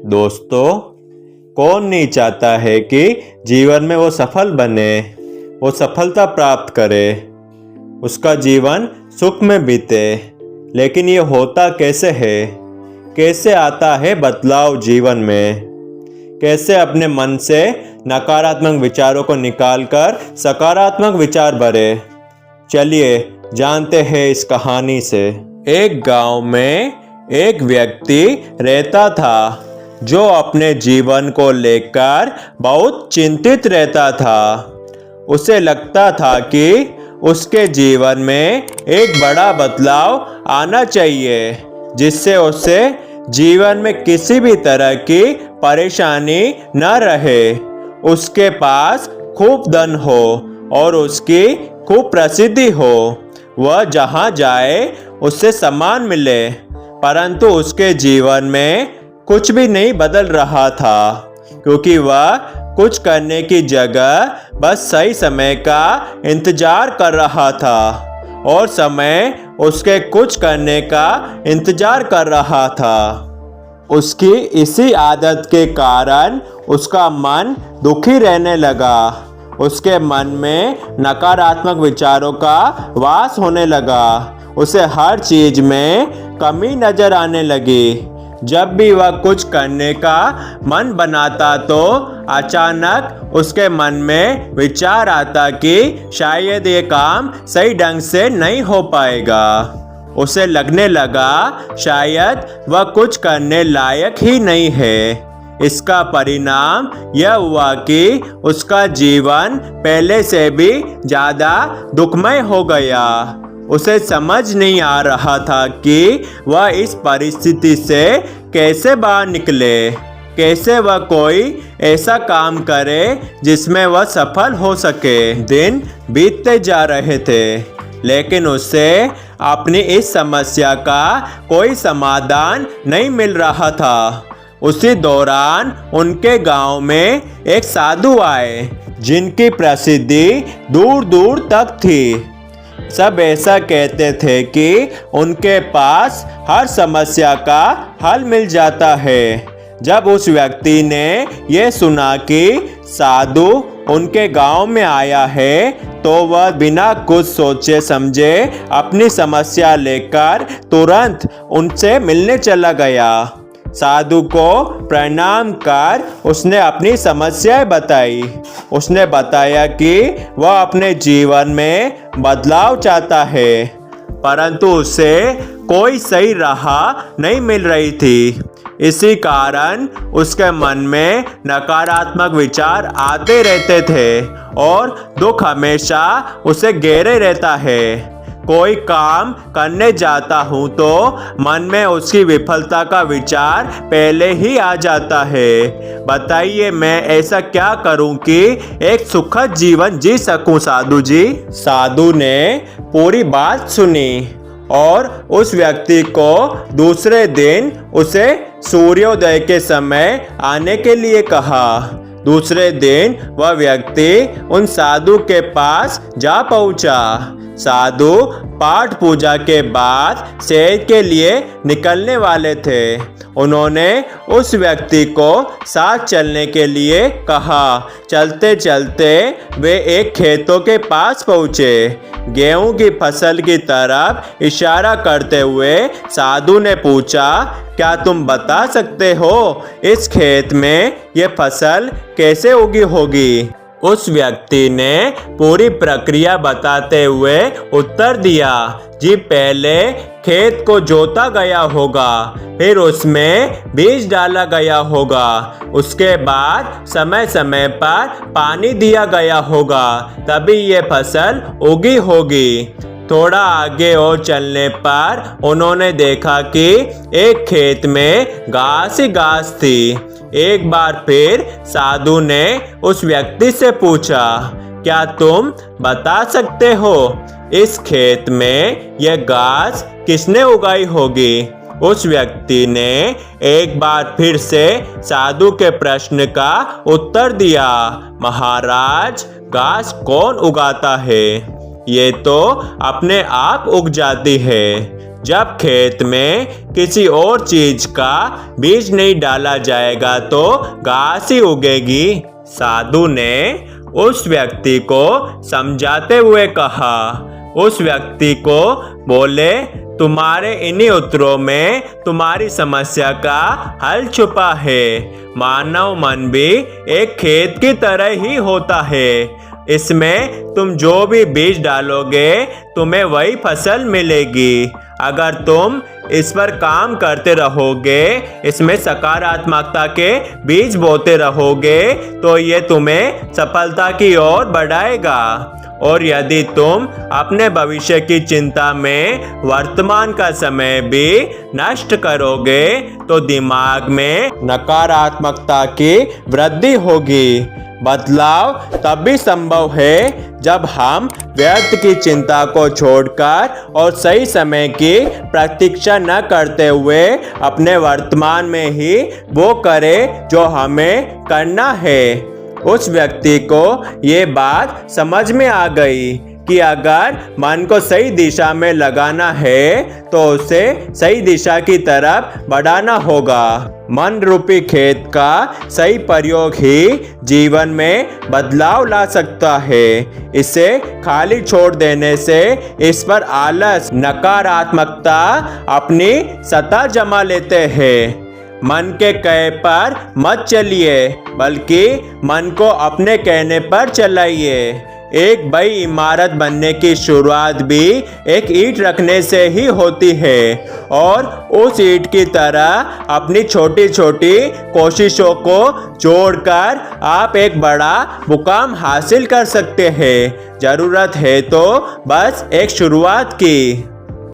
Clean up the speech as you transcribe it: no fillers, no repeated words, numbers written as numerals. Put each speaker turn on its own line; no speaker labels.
दोस्तों, कौन नहीं चाहता है कि जीवन में वो सफल बने, वो सफलता प्राप्त करे, उसका जीवन सुख में बीते। लेकिन ये होता कैसे है? कैसे आता है बदलाव जीवन में? कैसे अपने मन से नकारात्मक विचारों को निकालकर सकारात्मक विचार भरे? चलिए जानते हैं इस कहानी से। एक गांव में एक व्यक्ति रहता था जो अपने जीवन को लेकर बहुत चिंतित रहता था। उसे लगता था कि उसके जीवन में एक बड़ा बदलाव आना चाहिए जिससे उसे जीवन में किसी भी तरह की परेशानी न रहे। उसके पास खूब धन हो और उसकी खूब प्रसिद्धि हो, वह जहाँ जाए उससे सम्मान मिले। परंतु उसके जीवन में कुछ भी नहीं बदल रहा था, क्योंकि वह कुछ करने की जगह बस सही समय का इंतजार कर रहा था और समय उसके कुछ करने का इंतजार कर रहा था। उसकी इसी आदत के कारण उसका मन दुखी रहने लगा। उसके मन में नकारात्मक विचारों का वास होने लगा। उसे हर चीज में कमी नजर आने लगी। जब भी वह कुछ करने का मन बनाता तो अचानक उसके मन में विचार आता कि शायद ये काम सही ढंग से नहीं हो पाएगा। उसे लगने लगा शायद वह कुछ करने लायक ही नहीं है। इसका परिणाम यह हुआ कि उसका जीवन पहले से भी ज़्यादा दुखमय हो गया। उसे समझ नहीं आ रहा था कि वह इस परिस्थिति से कैसे बाहर निकले, कैसे वह कोई ऐसा काम करे जिसमें वह सफल हो सके। दिन बीतते जा रहे थे, लेकिन उसे अपनी इस समस्या का कोई समाधान नहीं मिल रहा था। उसी दौरान उनके गांव में एक साधु आए जिनकी प्रसिद्धि दूर दूर तक थी। सब ऐसा कहते थे कि उनके पास हर समस्या का हल मिल जाता है। जब उस व्यक्ति ने यह सुना कि साधु उनके गांव में आया है तो वह बिना कुछ सोचे समझे अपनी समस्या लेकर तुरंत उनसे मिलने चला गया। साधु को प्रणाम कर उसने अपनी समस्याएं बताई। उसने बताया कि वह अपने जीवन में बदलाव चाहता है, परंतु उसे कोई सही राह नहीं मिल रही थी। इसी कारण उसके मन में नकारात्मक विचार आते रहते थे और दुख हमेशा उसे घेरे रहता है। कोई काम करने जाता हूँ तो मन में उसकी विफलता का विचार पहले ही आ जाता है। बताइए मैं ऐसा क्या करूँ कि एक सुखद जीवन जी सकूँ साधु जी। साधु ने पूरी बात सुनी और उस व्यक्ति को दूसरे दिन उसे सूर्योदय के समय आने के लिए कहा। दूसरे दिन वह व्यक्ति उन साधु के पास जा पहुंचा। साधु पाठ पूजा के बाद शहर के लिए निकलने वाले थे। उन्होंने उस व्यक्ति को साथ चलने के लिए कहा। चलते चलते वे एक खेतों के पास पहुँचे। गेहूं की फसल की तरफ इशारा करते हुए साधु ने पूछा, क्या तुम बता सकते हो इस खेत में ये फसल कैसे उगी होगी? उस व्यक्ति ने पूरी प्रक्रिया बताते हुए उत्तर दिया, जी पहले खेत को जोता गया होगा, फिर उसमें बीज डाला गया होगा, उसके बाद समय समय पर पानी दिया गया होगा, तभी ये फसल उगी होगी। थोड़ा आगे और चलने पर उन्होंने देखा कि एक खेत में घास ही घास थी। एक बार फिर साधु ने उस व्यक्ति से पूछा, क्या तुम बता सकते हो इस खेत में यह घास किसने उगाई होगी? उस व्यक्ति ने एक बार फिर से साधु के प्रश्न का उत्तर दिया, महाराज, घास कौन उगाता है? ये तो अपने आप उग जाती है। जब खेत में किसी और चीज का बीज नहीं डाला जाएगा तो घास ही उगेगी। साधु ने उस व्यक्ति को समझाते हुए कहा। उस व्यक्ति को बोले, तुम्हारे इन्हीं उत्तरों में तुम्हारी समस्या का हल छुपा है। मानव मन भी एक खेत की तरह ही होता है। इसमें तुम जो भी बीज डालोगे तुम्हें वही फसल मिलेगी। अगर तुम इस पर काम करते रहोगे, इसमें सकारात्मकता के बीज बोते रहोगे तो ये तुम्हें सफलता की ओर बढ़ाएगा। और यदि तुम अपने भविष्य की चिंता में वर्तमान का समय भी नष्ट करोगे तो दिमाग में नकारात्मकता की वृद्धि होगी। बदलाव तब भी संभव है जब हम व्यर्थ की चिंता को छोड़कर और सही समय की प्रतीक्षा न करते हुए अपने वर्तमान में ही वो करें जो हमें करना है। उस व्यक्ति को ये बात समझ में आ गई कि अगर मन को सही दिशा में लगाना है तो उसे सही दिशा की तरफ बढ़ाना होगा। मन रूपी खेत का सही प्रयोग ही जीवन में बदलाव ला सकता है। इसे खाली छोड़ देने से इस पर आलस, नकारात्मकता अपनी सत्ता जमा लेते हैं। मन के कहे पर मत चलिए, बल्कि मन को अपने कहने पर चलाइए। एक बड़ी इमारत बनने की शुरुआत भी एक ईंट रखने से ही होती है और उस ईंट की तरह अपनी छोटी छोटी कोशिशों को जोड़कर आप एक बड़ा मुकाम हासिल कर सकते हैं। जरूरत है तो बस एक शुरुआत की।